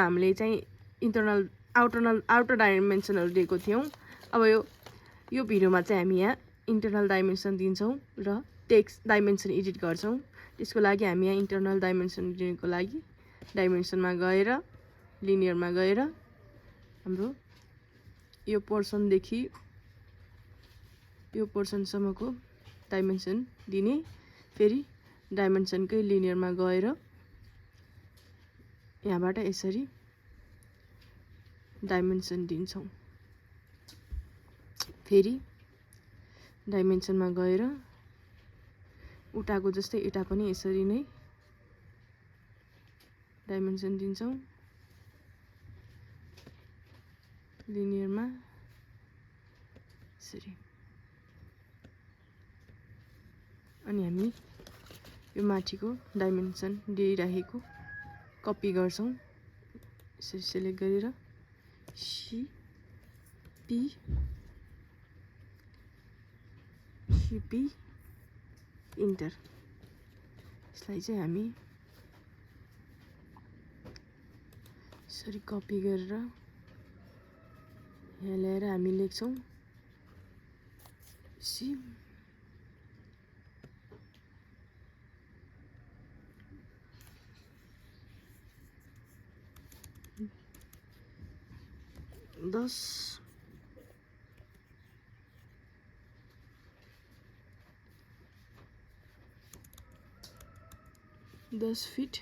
हामीले चाहिँ आउटर डाइमेन्सनहरू दिएको थियौँ। अब यो भिडियोमा चाहिँ हामी यहाँ इन्टरनल डाइमेन्सन दिन्छौँ र टेक्स्ट डाइमेन्सन एडिट गर्छौँ। त्यसको लागि हामी यहाँ इन्टरनल डाइमेन्सन दिनको लागि डाइमेन्सनमा गएर लिनियरमा गएर हाम्रो यो पोर्सनदेखि यो पोर्सनसम्मको डाइमेन्सन दिने, फेरि डाइमेन्सनकै लिनियरमा गएर यहाँबाट यसरी डाइमेन्सन दिन्छौँ। फेरि डाइमेन्सनमा गएर उताको जस्तै यता पनि यसरी नै डाइमेन्सन दिन्छौँ लिनियरमा यसरी। अनि हामी यो माथिको डाइमेन्सन दिइरहेको कपी गर्छौँ यसरी सेलेक्ट गरेर सिपी इन्टर। यसलाई चाहिँ हामी यसरी कपी गरेर यहाँ ल्याएर हामी लेख्छौँ सी दस 10 फिट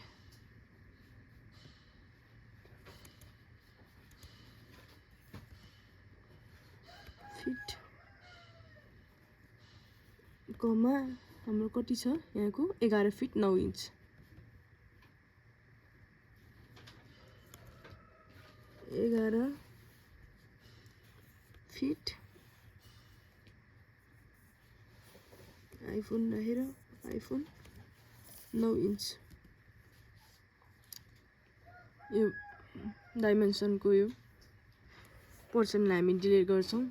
कमा हाम्रो कति छ यहाँको 11 फिट 9 इन्च। 11 फिट आइफोन राखेर आइफोन 9 इन्च। यो डाइमेन्सनको यो पोर्सनलाई हामी डिलिट गर्छौँ।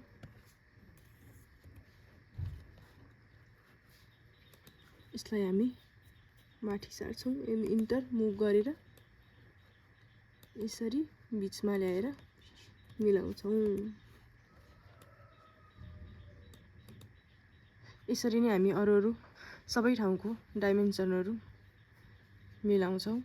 यसलाई हामी माथि सार्छौँ इन्टर मुभ गरेर यसरी बिचमा ल्याएर मिलाउँछौँ। यसरी नै हामी अरू सबै ठाउँको डाइमेन्सनहरू मिलाउँछौँ।